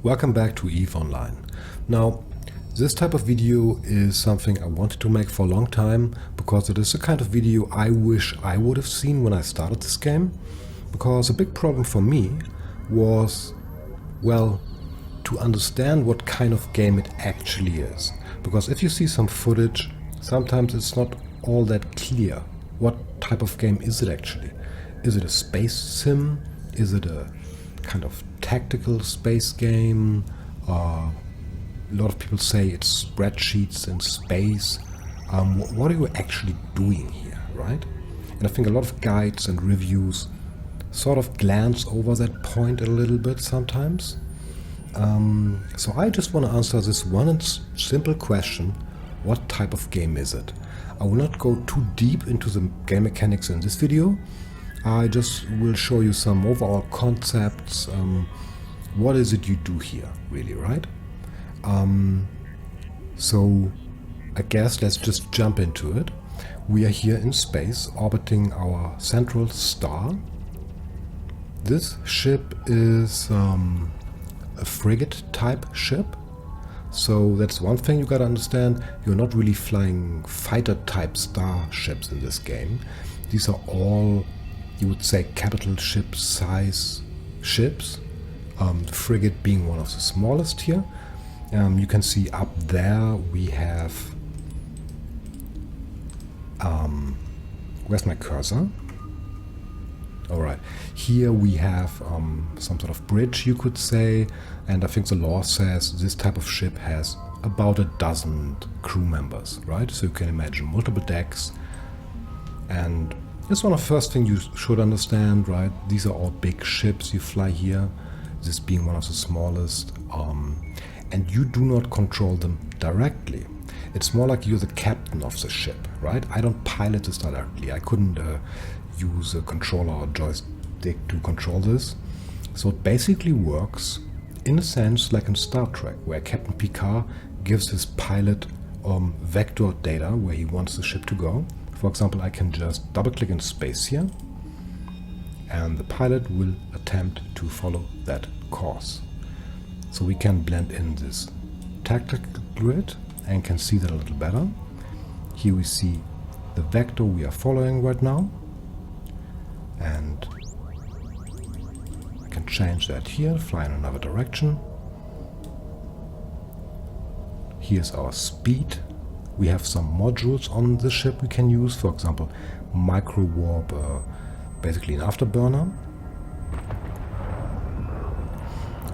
Welcome back to EVE Online. Now, this type of video is something I wanted to make for a long time because it is the kind of video I wish I would have seen when I started this game. Because a big problem for me was, well, to understand what kind of game it actually is. Because if you see some footage, sometimes it's not all that clear. What type of game is it actually? Is it a space sim? Is it a kind of tactical space game? A lot of people say it's spreadsheets in space. What are you actually doing here, right? And I think a lot of guides and reviews sort of glance over that point a little bit sometimes. So I just want to answer this one simple question: what type of game is it? I will not go too deep into the game mechanics in this video. I just will show you some overall concepts. What is it you do here, really, right? So I guess let's just jump into it. We are here in space, orbiting our central star. This ship is a frigate type ship. So that's one thing you gotta understand. You're not really flying fighter type starships in this game. These are all, you would say, capital ship size ships. The frigate being one of the smallest here. You can see up there we have, where's my cursor? Alright, here we have some sort of bridge, you could say, and I think the law says this type of ship has about a dozen crew members, right? So you can imagine multiple decks, and it's one of the first things you should understand, right? These are all big ships you fly here, this being one of the smallest, and you do not control them directly. It's more like you're the captain of the ship, right? I don't pilot this directly. I couldn't use a controller or joystick to control this. So it basically works in a sense like in Star Trek, where Captain Picard gives his pilot vector data where he wants the ship to go. For example, I can just double click in space here, and the pilot will attempt to follow that course. So we can blend in this tactical grid and can see that a little better. Here we see the vector we are following right now, and I can change that here, fly in another direction. Here's our speed. We have some modules on the ship we can use, for example, micro warp, basically an afterburner,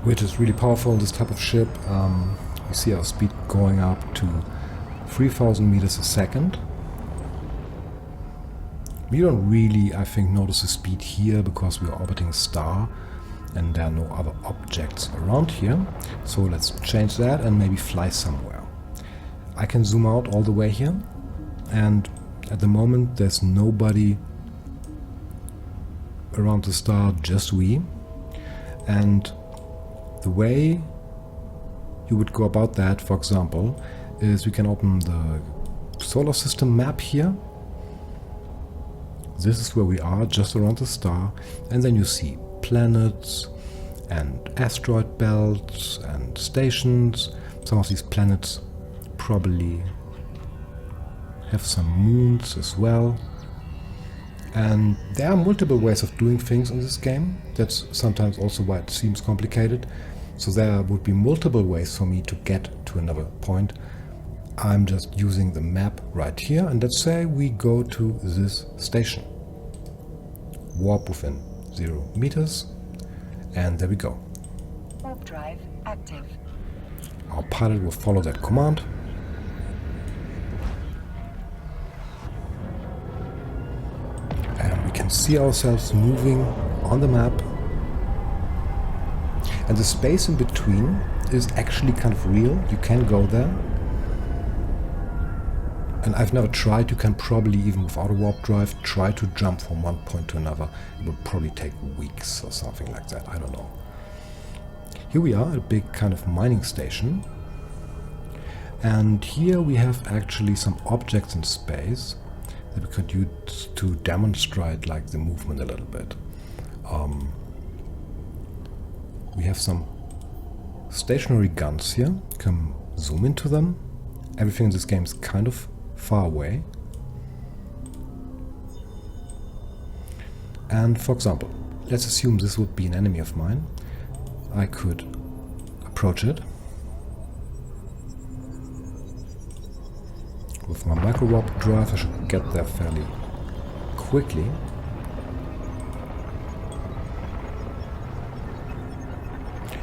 which is really powerful in this type of ship. You see our speed going up to 3000 meters a second. We don't really, I think, notice the speed here because we are orbiting a star and there are no other objects around here. So let's change that and maybe fly somewhere. I can zoom out all the way here, and at the moment there's nobody around the star, just we. And the way you would go about that, for example, is we can open the solar system map here. This is where we are, just around the star, and then you see planets and asteroid belts and stations. Some of these planets probably have some moons as well. And there are multiple ways of doing things in this game. That's sometimes also why it seems complicated. So there would be multiple ways for me to get to another point. I'm just using the map right here, and let's say we go to this station. Warp within 0 meters, and there we go. Warp drive active. Our pilot will follow that command. And we can see ourselves moving on the map. And the space in between is actually kind of real. You can go there. And I've never tried. You can probably, even without a warp drive, try to jump from one point to another. It would probably take weeks or something like that. I don't know. Here we are at a big kind of mining station. And here we have actually some objects in space that we could use to demonstrate like the movement a little bit. We have some stationary guns here. You can zoom into them. Everything in this game is kind of far away. And for example, let's assume this would be an enemy of mine. I could approach it with my micro warp drive. I should get there fairly quickly.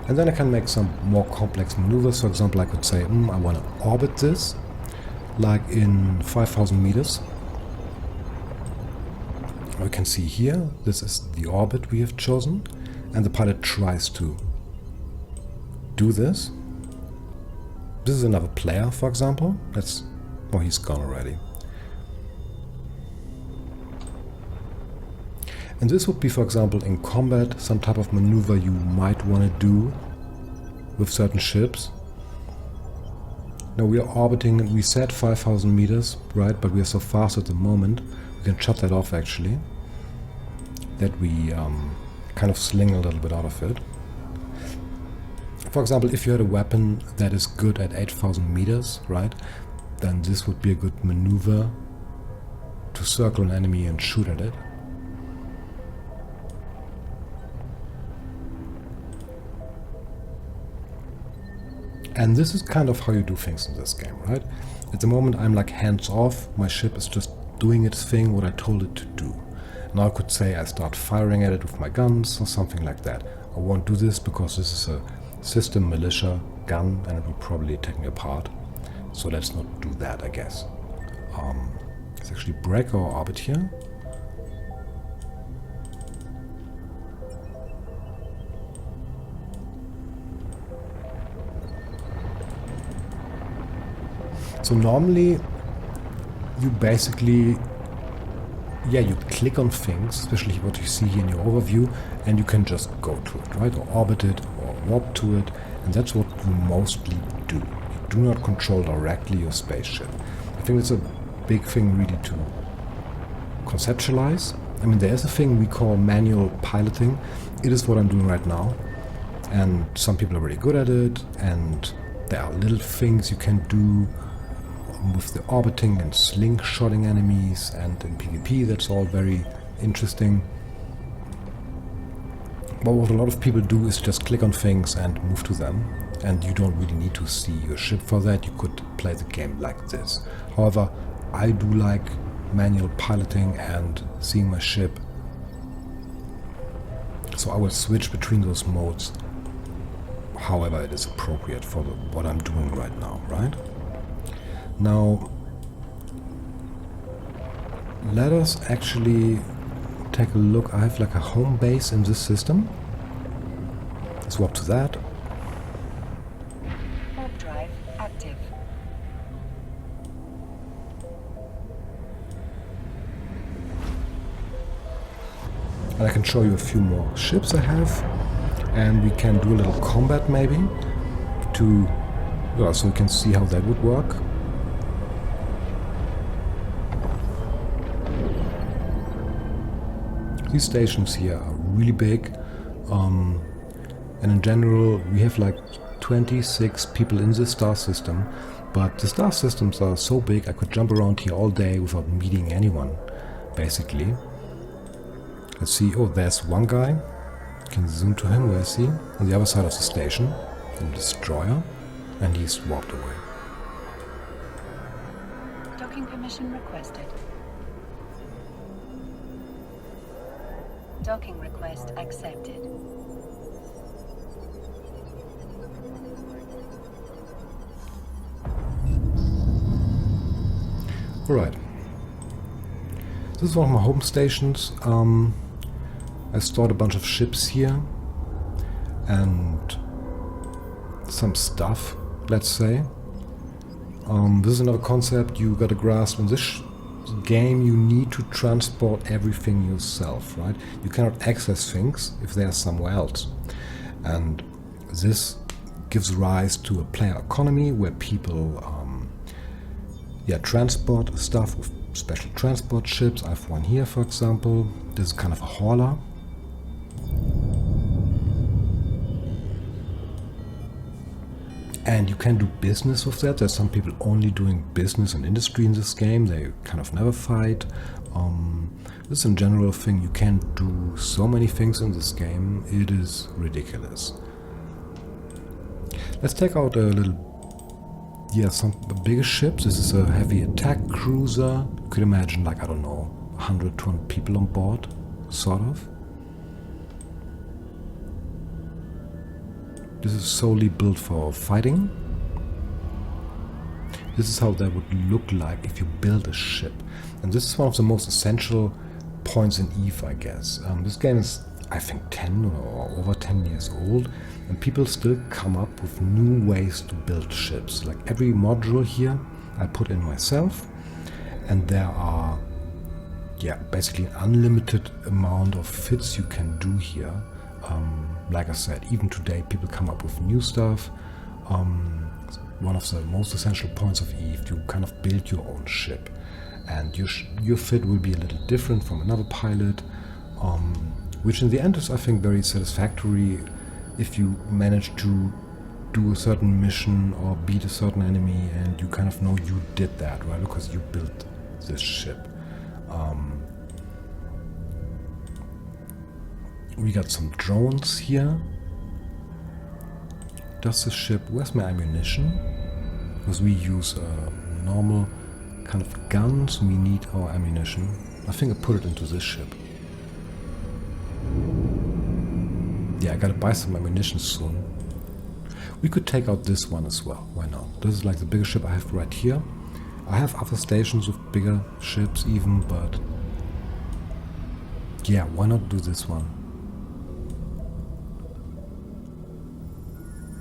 And then I can make some more complex maneuvers. For example, I could say, I want to orbit this, like in 5,000 meters. You can see here, this is the orbit we have chosen, and the pilot tries to do this. This is another player, for example. Oh, he's gone already. And this would be, for example, in combat, some type of maneuver you might want to do with certain ships. Now we are orbiting, and we said 5,000 meters, right? But we are so fast at the moment, we can shut that off actually. That we kind of sling a little bit out of it. For example, if you had a weapon that is good at 8,000 meters, right? Then this would be a good maneuver to circle an enemy and shoot at it. And this is kind of how you do things in this game, right? At the moment I'm like hands off, my ship is just doing its thing, what I told it to do. Now I could say I start firing at it with my guns or something like that. I won't do this because this is a system militia gun and it will probably take me apart. So let's not do that, I guess. Let's actually break our orbit here. So normally you basically, you click on things, especially what you see here in your overview, and you can just go to it, right? Or orbit it, or warp to it, and that's what you mostly do. You do not control directly your spaceship. I think it's a big thing really to conceptualize. I mean, there's a thing we call manual piloting. It is what I'm doing right now, and some people are really good at it, and there are little things you can do with the orbiting and slingshotting enemies, and in PvP that's all very interesting. But what a lot of people do is just click on things and move to them, and you don't really need to see your ship for that. You could play the game like this. However, I do like manual piloting and seeing my ship, so I will switch between those modes however it is appropriate for what I'm doing right now, right? Now, let us actually take a look. I have like a home base in this system. Swap to that. Warp drive active. And I can show you a few more ships I have. And we can do a little combat maybe to, so we can see how that would work. These stations here are really big, and in general we have like 26 people in this star system, but the star systems are so big I could jump around here all day without meeting anyone, basically. Let's see, there's one guy, you can zoom to him, where is he? On the other side of the station, in the destroyer, and he's walked away. Docking permission requested. Docking request accepted. Alright. This is one of my home stations. I stored a bunch of ships here and some stuff, let's say. This is another concept you gotta grasp. In this game you need to transport everything yourself, right? You cannot access things if they are somewhere else. And this gives rise to a player economy where people transport stuff with special transport ships. I have one here, for example. This is kind of a hauler. And you can do business with that. There's some people only doing business and industry in this game. They kind of never fight. This is in general thing. You can do so many things in this game. It is ridiculous. Let's take out a little, some bigger ships. This is a heavy attack cruiser. You could imagine, like, I don't know, 100, 200 people on board, sort of. This is solely built for fighting. This is how that would look like if you build a ship. And this is one of the most essential points in EVE, I guess. This game is, I think, 10 or over 10 years old, and people still come up with new ways to build ships. Like every module here I put in myself, and there are basically an unlimited amount of fits you can do here. Like I said, even today people come up with new stuff. One of the most essential points of EVE, you kind of build your own ship, and your fit will be a little different from another pilot, which in the end is, I think, very satisfactory if you manage to do a certain mission or beat a certain enemy and you kind of know you did that, right? Because you built this ship. We got some drones here. Does the ship... Where's my ammunition? Because we use normal kind of guns. We need our ammunition. I think I put it into this ship. Yeah, I gotta buy some ammunition soon. We could take out this one as well. Why not? This is like the biggest ship I have right here. I have other stations with bigger ships even, but... yeah, why not do this one?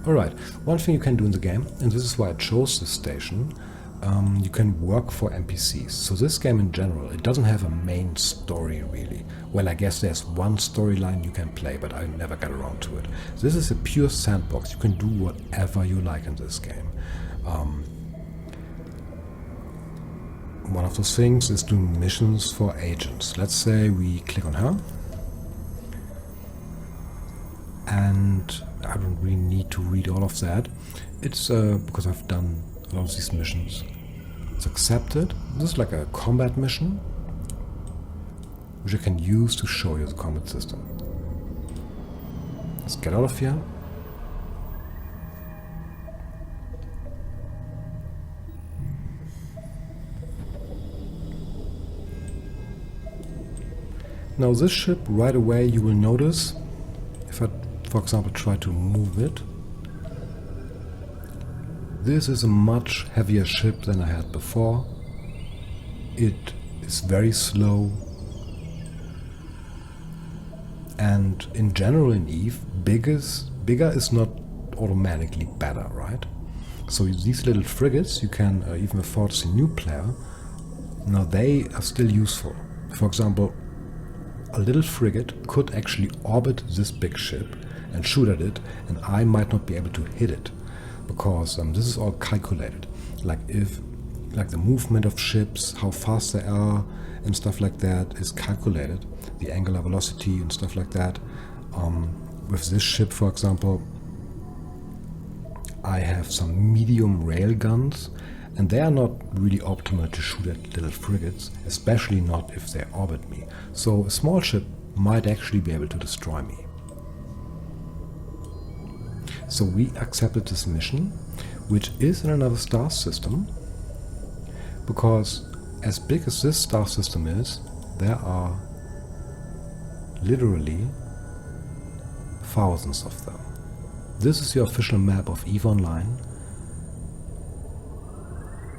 Alright, one thing you can do in the game, and this is why I chose this station, you can work for NPCs. So this game in general, it doesn't have a main story really. Well, I guess there's one storyline you can play, but I never got around to it. This is a pure sandbox. You can do whatever you like in this game. One of those things is doing missions for agents. Let's say we click on her. And I don't really need to read all of that. It's because I've done a lot of these missions. It's accepted. This is like a combat mission, which I can use to show you the combat system. Let's get out of here. Now this ship, right away you will notice, if I, for example, try to move it, this is a much heavier ship than I had before. It is very slow. And in general in EVE, bigger is not automatically better, right? So these little frigates, you can even afford as a new player. Now they are still useful. For example, a little frigate could actually orbit this big ship and shoot at it, and I might not be able to hit it. Because this is all calculated, like the movement of ships, how fast they are, and stuff like that is calculated. The angular velocity and stuff like that. With this ship, for example, I have some medium rail guns, and they are not really optimal to shoot at little frigates, especially not if they orbit me. So a small ship might actually be able to destroy me. So we accepted this mission, which is in another star system, because as big as this star system is, there are literally thousands of them. This is the official map of EVE Online,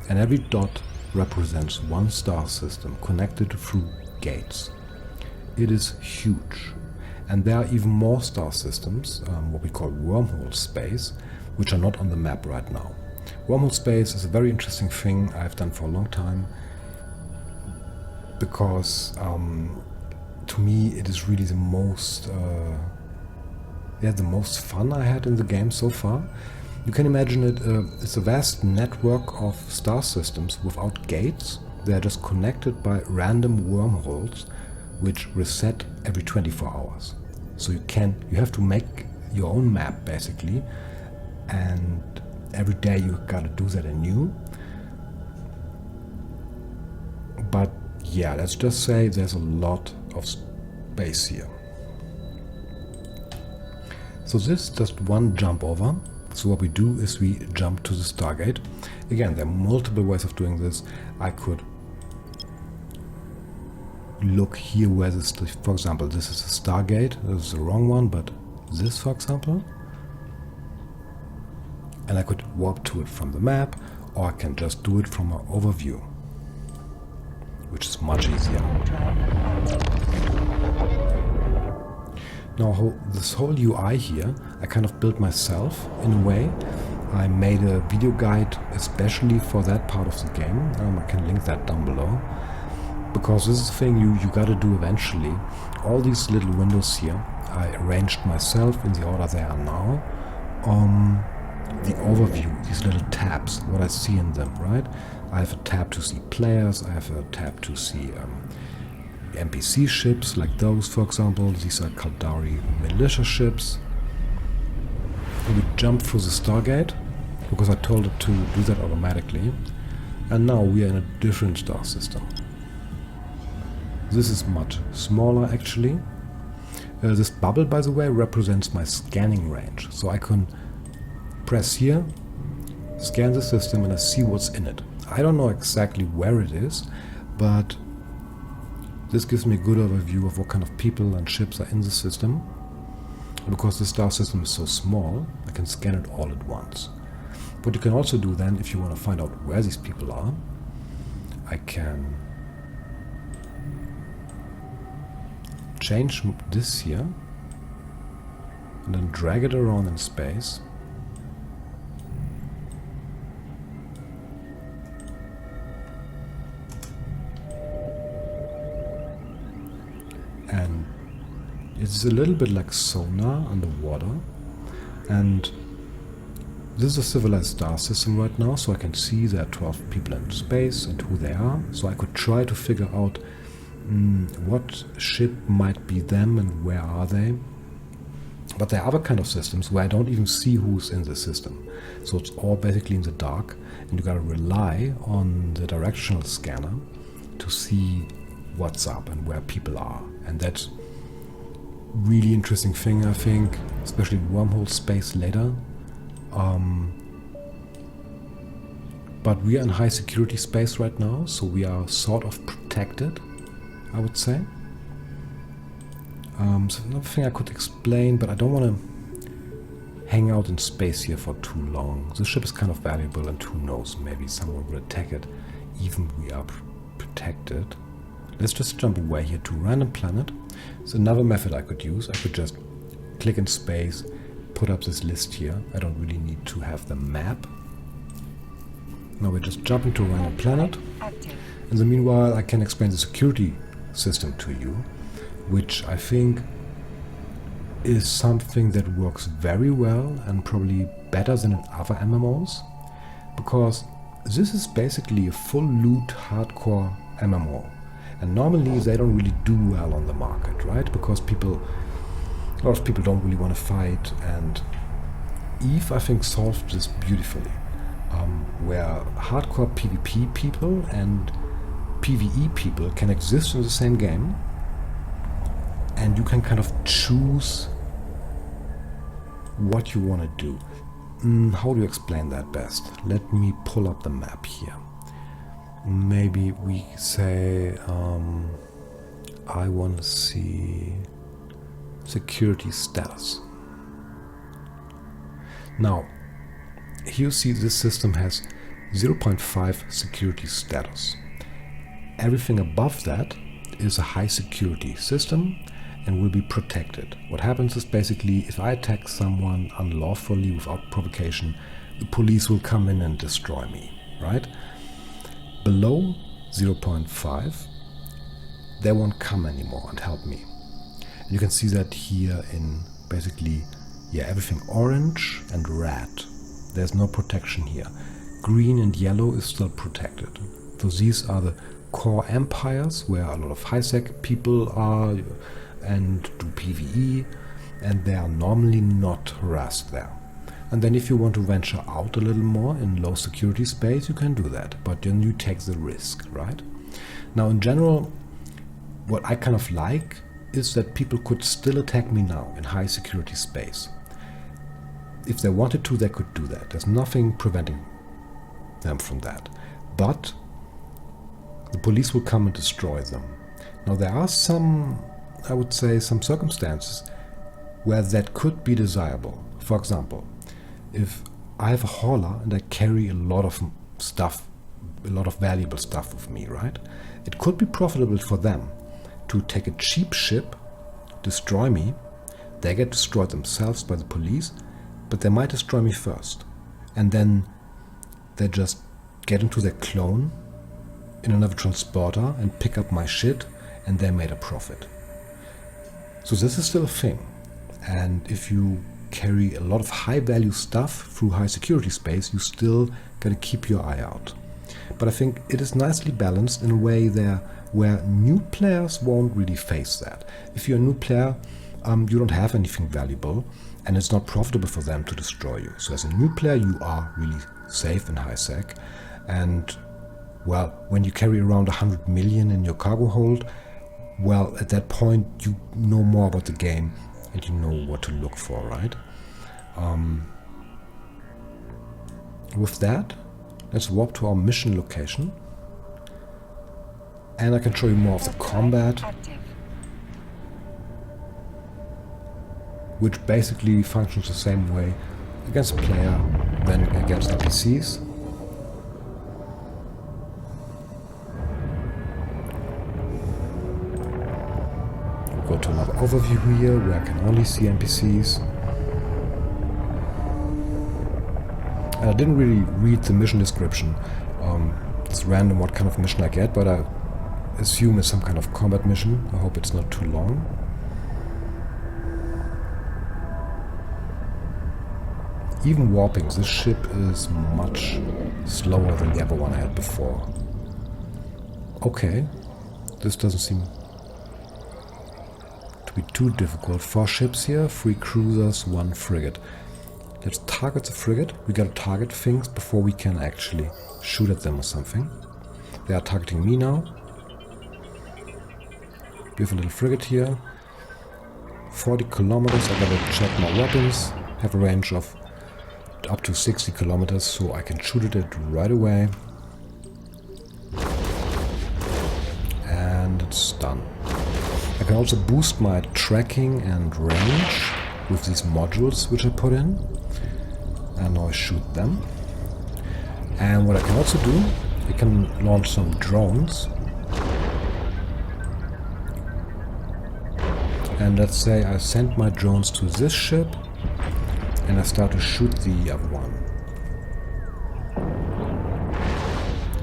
and every dot represents one star system connected through gates. It is huge. And there are even more star systems, what we call Wormhole Space, which are not on the map right now. Wormhole Space is a very interesting thing I've done for a long time, because to me it is really the most fun I had in the game so far. You can imagine it's a vast network of star systems without gates. They are just connected by random wormholes, which reset every 24 hours. So you have to make your own map basically, and every day you gotta do that anew. But yeah, let's just say there's a lot of space here. So this is just one jump over. So what we do is we jump to the Stargate. Again, there are multiple ways of doing this. I could look here where this, for example, this is a Stargate. This is the wrong one, but this, for example. And I could warp to it from the map, or I can just do it from an overview, which is much easier. Now, this whole UI here, I kind of built myself in a way. I made a video guide especially for that part of the game. I can link that down below. Because this is the thing you gotta do eventually. All these little windows here, I arranged myself in the order they are now. The overview, these little tabs, what I see in them, right? I have a tab to see players, I have a tab to see NPC ships, like those, for example. These are Kaldari militia ships. And we jump through the Stargate, because I told it to do that automatically. And now we are in a different star system. This is much smaller, actually. This bubble, by the way, represents my scanning range. So I can press here, scan the system, and I see what's in it. I don't know exactly where it is, but this gives me a good overview of what kind of people and ships are in the system. Because the star system is so small, I can scan it all at once. What you can also do then, if you want to find out where these people are, I can change this here and then drag it around in space. And it's a little bit like sonar underwater. And this is a civilized star system right now, so I can see there are 12 people in space and who they are. So I could try to figure out what ship might be them and where are they. But there are other kind of systems where I don't even see who's in the system. So it's all basically in the dark, and you gotta rely on the directional scanner to see what's up and where people are. And that's really interesting thing, I think, especially Wormhole Space later. But we are in high security space right now, so we are sort of protected, I would say. So another thing I could explain, but I don't want to hang out in space here for too long. The ship is kind of valuable, and who knows, maybe someone will attack it, even we are protected. Let's just jump away here to random planet. It's another method I could use. I could just click in space, put up this list here. I don't really need to have the map. Now we just jump into a random planet. In the meanwhile, I can explain the security system to you, which I think is something that works very well and probably better than in other MMOs, because this is basically a full loot hardcore MMO. And normally they don't really do well on the market, right? Because a lot of people don't really want to fight, and Eve, I think, solved this beautifully, where hardcore PvP people and PvE people can exist in the same game, and you can kind of choose what you want to do. How do you explain that best? Let me pull up the map here. Maybe we say I want to see security status. Now, here you see this system has 0.5 security status. Everything above that is a high security system and will be protected. What happens is basically, if I attack someone unlawfully without provocation, the police will come in and destroy me, right? Below 0.5, they won't come anymore and help me. And you can see that here in basically, everything orange and red. There's no protection here. Green and yellow is still protected. So these are the core empires where a lot of high-sec people are and do PvE, and they are normally not harassed there. And then if you want to venture out a little more in low security space, you can do that. But then you take the risk, right? Now, in general, what I kind of like is that people could still attack me now in high security space. If they wanted to, they could do that. There's nothing preventing them from that. But the police will come and destroy them. Now, there are some, I would say, some circumstances where that could be desirable. For example, if I have a hauler and I carry a lot of stuff, a lot of valuable stuff with me, right? It could be profitable for them to take a cheap ship, destroy me. They get destroyed themselves by the police, but they might destroy me first. And then they just get into their clone in another transporter and pick up my shit, and they made a profit. So this is still a thing. And if you carry a lot of high value stuff through high security space, you still gotta keep your eye out. But I think it is nicely balanced in a way there where new players won't really face that. If you're a new player, you don't have anything valuable, and it's not profitable for them to destroy you. So as a new player, you are really safe in high sec. And well, when you carry around 100 million in your cargo hold, well, at that point you know more about the game and you know what to look for, right? With that, let's warp to our mission location. And I can show you more of the combat, which basically functions the same way against a player than against NPCs. We'll go to another overview here where I can only see NPCs. And I didn't really read the mission description. It's random what kind of mission I get, but I assume it's some kind of combat mission. I hope it's not too long. Even warping, this ship is much slower than the other one I had before. Okay, this doesn't seem to be too difficult. 4 ships here, 3 cruisers, 1 frigate. Let's target the frigate. We gotta target things before we can actually shoot at them or something. They are targeting me now. We have a little frigate here. 40 kilometers, I gotta check my weapons. Have a range of up to 60 kilometers, so I can shoot at it right away. And it's done. I can also boost my tracking and range with these modules which I put in. And now I shoot them. And what I can also do, I can launch some drones. And let's say I send my drones to this ship and I start to shoot the other one.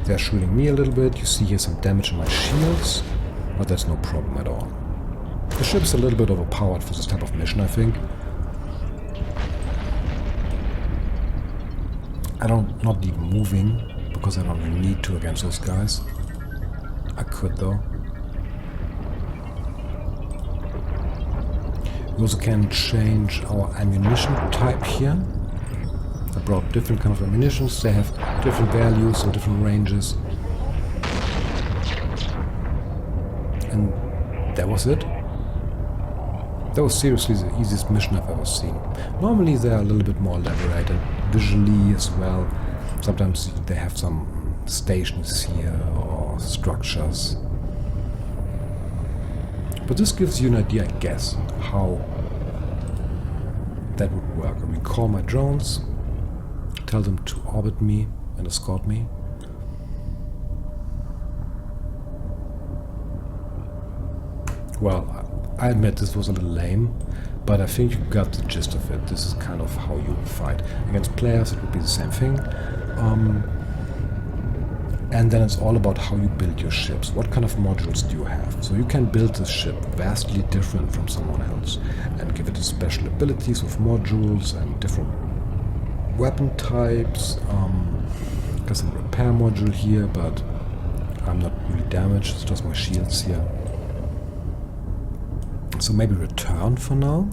They're shooting me a little bit. You see here some damage in my shields, but that's no problem at all. The ship is a little bit overpowered for this type of mission, I think. Not even moving, because I don't really need to against those guys. I could though. We also can change our ammunition type here. I brought different kind of ammunitions. They have different values or different ranges. And that was it. That was seriously the easiest mission I've ever seen. Normally they're a little bit more elaborated, visually as well. Sometimes they have some stations here or structures. But this gives you an idea, I guess, how that would work. I recall my drones, tell them to orbit me and escort me. Well, I admit this was a little lame, but I think you got the gist of it. This is kind of how you fight. Against players it would be the same thing. And then it's all about how you build your ships. What kind of modules do you have? So you can build this ship vastly different from someone else and give it special abilities with modules and different weapon types. Got some repair module here, but I'm not really damaged. It's just my shields here. So maybe return for now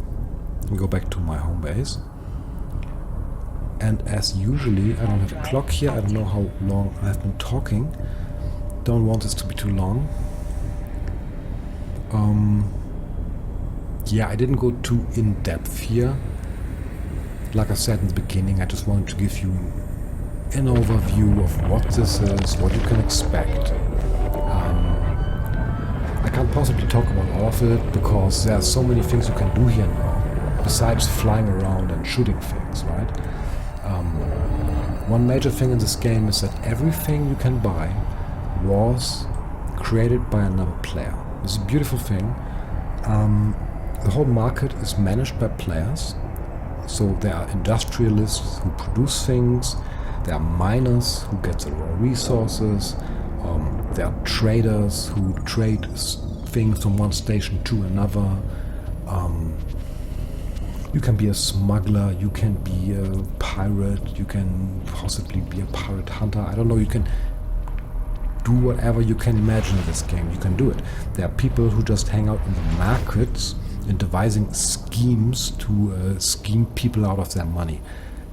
and go back to my home base. And as usually, I don't have a clock here. I don't know how long I've been talking. Don't want this to be too long. Yeah, I didn't go too in-depth here. Like I said in the beginning, I just wanted to give you an overview of what this is, what you can expect. I can't possibly talk about all of it because there are so many things you can do here now, besides flying around and shooting things, right? One major thing in this game is that everything you can buy was created by another player. This is a beautiful thing. The whole market is managed by players. So there are industrialists who produce things, there are miners who get the raw resources, there are traders who trade things from one station to another. You can be a smuggler, you can be a pirate, you can possibly be a pirate hunter. I don't know, you can do whatever you can imagine in this game. You can do it. There are people who just hang out in the markets and devising schemes to scheme people out of their money.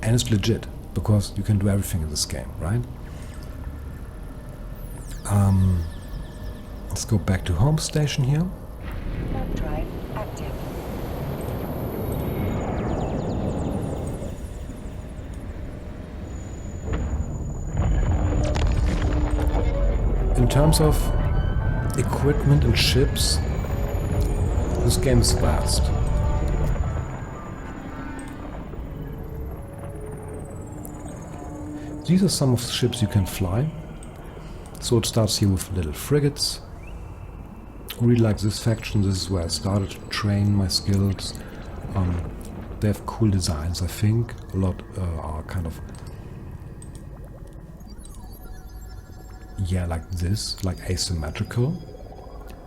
And it's legit, because you can do everything in this game, right? Let's go back to home station here. Warp drive active. In terms of equipment and ships, this game is vast. These are some of the ships you can fly. So it starts here with little frigates. I really like this faction. This is where I started to train my skills. They have cool designs, I think. A lot are kind of, yeah, like this, like asymmetrical.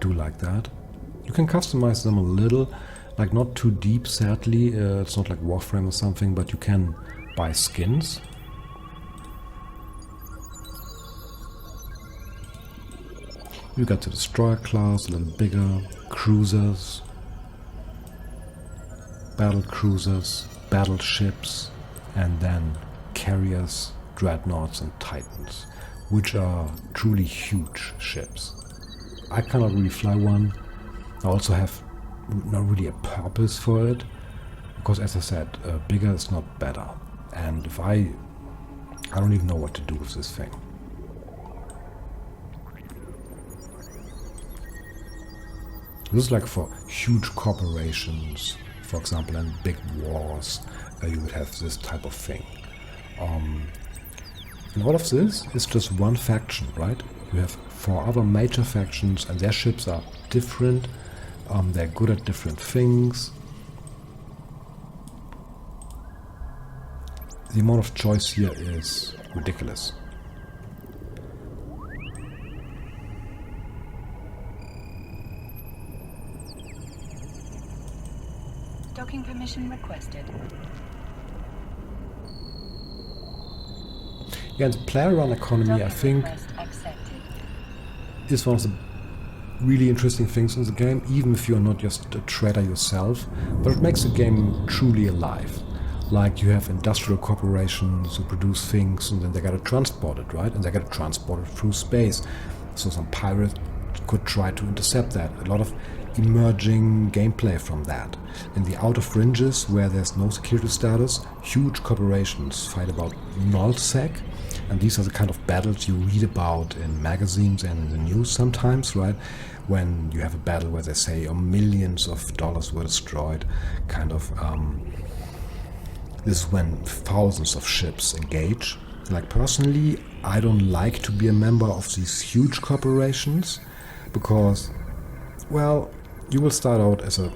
Do like that. You can customize them a little, like not too deep, sadly. It's not like Warframe or something, but you can buy skins. You got the destroyer class, a little bigger, cruisers, battle cruisers, battleships, and then carriers, dreadnoughts and titans, which are truly huge ships. I cannot really fly one. I also have not really a purpose for it, because as I said, bigger is not better. And if I don't even know what to do with this thing. This is like for huge corporations, for example, in big wars, you would have this type of thing. And all of this is just one faction, right? You have 4 other major factions and their ships are different. They're good at different things. The amount of choice here is ridiculous. Docking permission requested. Yeah, and the player-run economy, I Docking think, request accepted. is one of the really interesting things in the game, even if you're not just a trader yourself, but it makes the game truly alive. Like you have industrial corporations who produce things and then they gotta transport it, right? And they gotta transport it through space. So some pirate could try to intercept that. A lot of emerging gameplay from that. In the outer fringes, where there's no security status, huge corporations fight about nullsec, and these are the kind of battles you read about in magazines and in the news sometimes, right? When you have a battle where they say millions of dollars were destroyed, kind of, this is when thousands of ships engage. Like personally, I don't like to be a member of these huge corporations, because, well, you will start out as a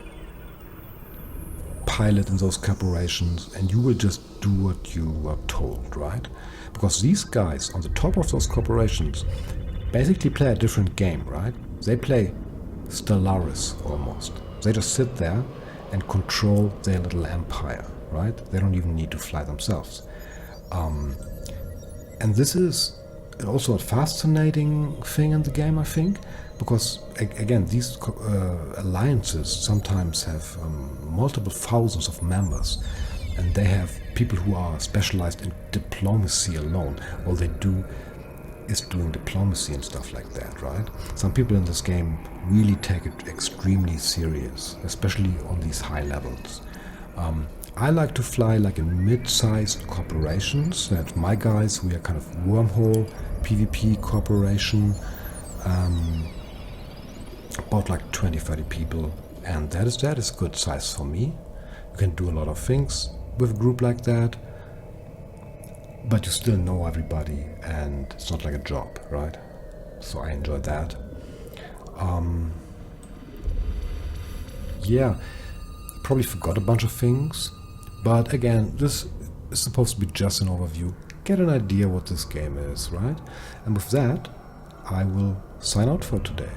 pilot in those corporations and you will just do what you were told, right? Because these guys on the top of those corporations basically play a different game, right? They play Stellaris almost. They just sit there and control their little empire, right? They don't even need to fly themselves. And this is also a fascinating thing in the game, I think, because again, these alliances sometimes have multiple thousands of members. and they have people who are specialized in diplomacy alone. All they do is doing diplomacy and stuff like that, right? Some people in this game really take it extremely serious, especially on these high levels. I like to fly like in mid-sized corporations. That's my guys. We are kind of Wormhole PvP corporation, about like 20-30 people, and that is good size for me. You can do a lot of things with a group like that, but you still know everybody, and it's not like a job, right? So I enjoy that. Yeah, probably forgot a bunch of things, but again, this is supposed to be just an overview. Get an idea what this game is, right? And with that, I will sign out for today.